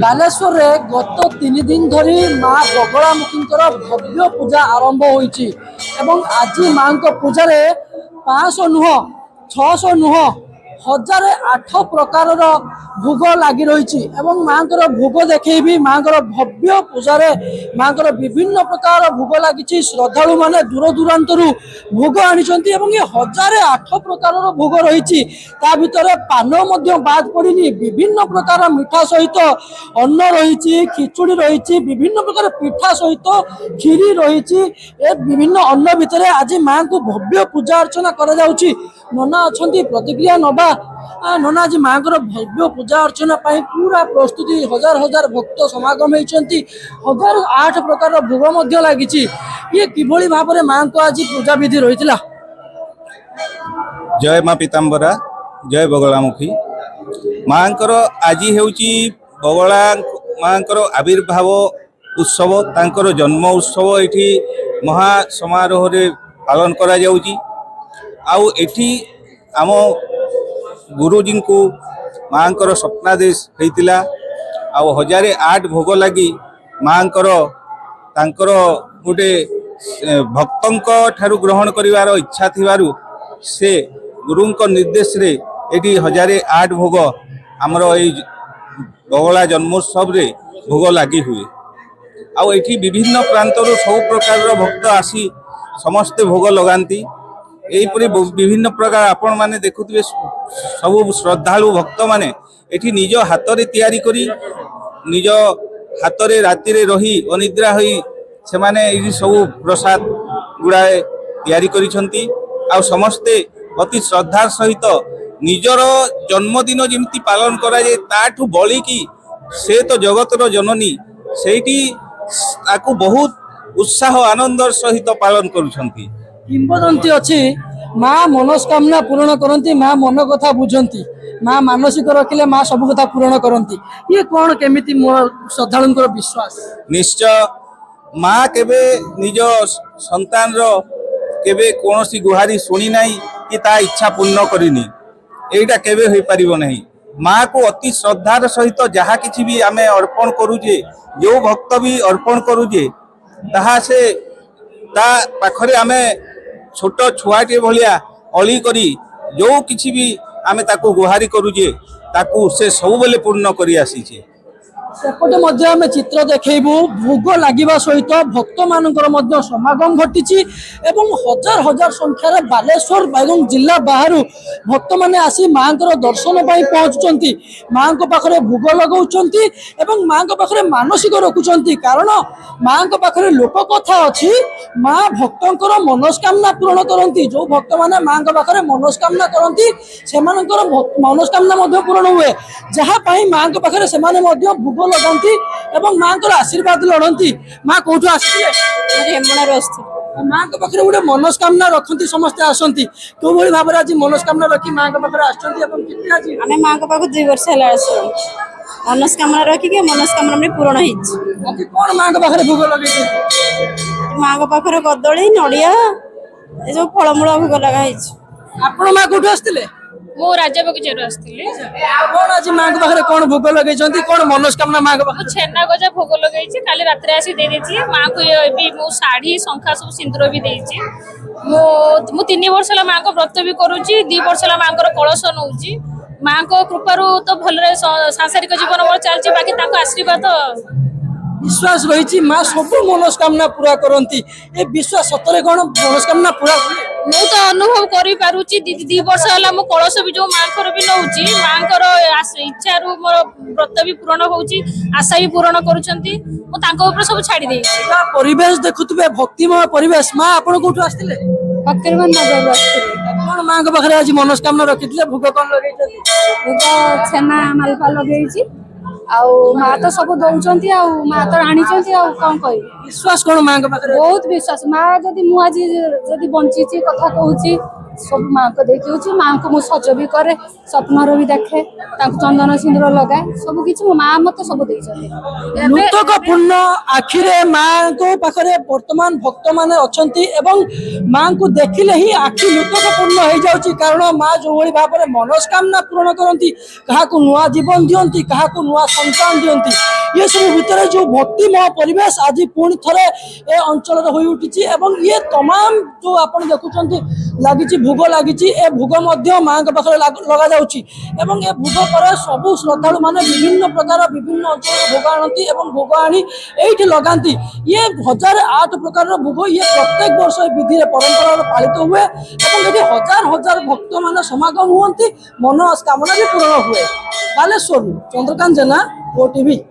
बालेश्वर रे गत 3 दिन धरी माँ बगलामुखींकर भव्य पूजा आरंभ होईची एवं आज माँ पूजा रे 500 नुह 600 नुह 1008 प्रकार भोग लगी रही माँ भोग देखेबी माँ भव्य पूजा रे माँ विभिन्न प्रकार भोग लगी श्रद्धालु माने दूर दूरांत भोग आनी 1008 प्रकार भोग रही भितर पान बाद पड़नी विभिन्न प्रकार मिठा सहित अन्न रही खिचुड़ी रही विभिन्न प्रकार पिठा सहित खीरी रही विभिन्न अन्न भितर आज माँ को भव्य पूजा अर्चना कर नना अच्छा प्रतिक्रिया नवा नना आज माँ भव्य पूजा अर्चना पूरा प्रस्तुति हजार हजार भक्त समागम होती 1008 प्रकार भोग लगी ये किभली भाव में माँ को आज पूजा विधि रही। जय माँ पीताम्बरा जय बगलामुखी माँ आज होची बगला माँ आविर्भाव उत्सव तांकर जन्म उत्सव ये महासमारोह पालन करा जाउची। आउ एठी आम गुरुजी को माँ स्वप्नादेश होता आ 1008 भोग लगी माँ गोटे भक्तों ठारू ग्रहण करिवार इच्छा थिवारु से गुरुंक निर्देश रे एटी 1008 भोग आमर बगला जन्मोत्सव रे भोग लगी हुए। आउ एठी विभिन्न प्रांतर सब प्रकार भक्त आसी समस्ते भोग लगाती यहीपरि विभिन्न प्रकार आपण माने देखुथिबे सब श्रद्धालु भक्त माने एठी निज हाथ रे तैयारी करी निज हाथ रे राति रे रही अनिद्रा होई से माने एठी सब प्रसाद गुड़ाए तैयारी करिसंती आ समस्ते अति श्रद्धा सहित निजर जन्मदिन जेमती पालन करा जाए ताठू बळी की से तो जगतर जननी सेठी ताकू बहुत उत्साह आनंद सहित पालन करुछंती। किंवदंती अच्छी माँ मनोस्कामना पूर्ण करती माँ मन कथा बुझती माँ मानसिक रखिले माँ सब कथा पूर्ण करती ये कौन केमिति श्रद्धालुंकर विश्वास निश्चय माँ केबे निज संतान रो केबे कोनोसी गुहारी सुनी नाही कि ता इच्छा पूर्ण करिनी एटा केबे होई परिबो नाही। माँ को अति श्रद्धार सहित जहाँ किछि भी आमे अर्पण करूजे जो भक्त भी अर्पण करूजे ताहा से ता पाखरे आमे छोट छुआटे भलिया अली करी जो किछि भी आमे ताकू गुहारी करूजे ताकू से सब बेले पूर्ण करी आसीछे। सेपटे मध्य आम चित्र देखू भोग लगे सहित भक्त मानकर समागम घटी एवं हजार हजार संख्यार बालेश्वर एवं जिला बाहर भक्त मैंने आसी माँ दर्शन पहुँचुंट माँ पाखे भोग लगा माँ पाखे मानसिक रखुंट कारण माँ पाखे लोक कथा अच्छी माँ भक्तर मनस्कामना पूर्ण करती जो भक्त मैंने माँ पाखे मनस्कामना करती से मनस्कामना पूर्ण हुए जहाँपाई माँ पाखे से भोग लगाती एवं माँ को आशीर्वाद लड़ती माँ कौटू आसती माँ के पाखे गोटे मनस्कामना रखती समस्ते आसती क्यों भाई भाव आज मनस्कामना रखी माँ के पाखे आम माँ को पाख 2 वर्ष है मनस्कामना रखिके मनस्कामना में पूर्ण आज कौन माँ के पाखे भोग लगे माँ को पाखे कदली नड़िया ये जो फलमूल भोग लगाई आपण माँ कौटू आसते मो राजा बगीचार आसती कौन आज माँ के पाखे कौन भोग लगे कौन मनस्कामना माँ के पाखे छेना गजा भोग लगे काली रात आसी दे देती माँ को मो शाढ़ी शंखा सब सिंदूर भी देती मु 3 वर्ष है माँ को व्रत भी करुँची 2 वर्ष है माँ को कलश नौची माँ को कृपारू तो भल सांसारिक जीवन मोर चलती बाकी आशीर्वाद विश्वास रही माँ सब मनस्कामना पूरा करती ए विश्वास सतरे कौन मनस्कामना पूरा मु तो अनुभव करी पारुची 2 वर्ष है मो कलश भी जो माँ को भी नौची माँ को इच्छा रू मोर व्रत भी पूर्ण होची आशा भी पूर्ण करुछंती मु ऊपर सब छाड़ी दे परिवेश देखुवे भक्तिमय परिवेश माँ आपण कोठु आस्तिले फकीरगंज नगर आस्तिले कौन माँ के पाखे आज मनस्कामना रखिथिले भोग कौन लगे भोग छेना मालपा लगे माँ तो सब दौरान माँ तो आनी कौन कह विश्वास कौन माँ के पाखे बहुत विश्वास माँ जदि मुझे बंची कथा कहूँ सब माँ को देखी माँ को मुझे सज भी करे स्वप्न भी देखे चंदन सिंदूर लगाए सब किसी मो माँ मत सब लुतक पूर्ण आखिरे माँ को पाखरे वर्तमान भक्त माने अछंती एवं माँ को देखिले ही आखि लुतक पूर्ण हो जाउची कारण माँ जो भली भाव में मनोस्कामना पूर्ण करती कहा नुआ जीवन दियंती कहा नुआ संतान दियंती ये सब भितर जो भक्तिमय परिवेश आज पुणी थरे ए अंचल हो उठी एवं ये तमाम जो आपण देखुचंती लागिची भोग लागिची ए भोग मध्य माँ के पाखरे लगा जाउची एवं ए भोग पर सब श्रद्धालु माने विभिन्न प्रकार विभिन्न अंचल भोग आनती एवं भोग आनी एठी लगाती ये 1008 प्रकार भोग ये प्रत्येक वर्ष विधि परंपरा पालित हुए एवं ये हजार हजार भक्त मान समागम हुए मनोस्कामना भी पूर्ण हुए। बालेश्वर चंद्रकांत जेना ओटीवी।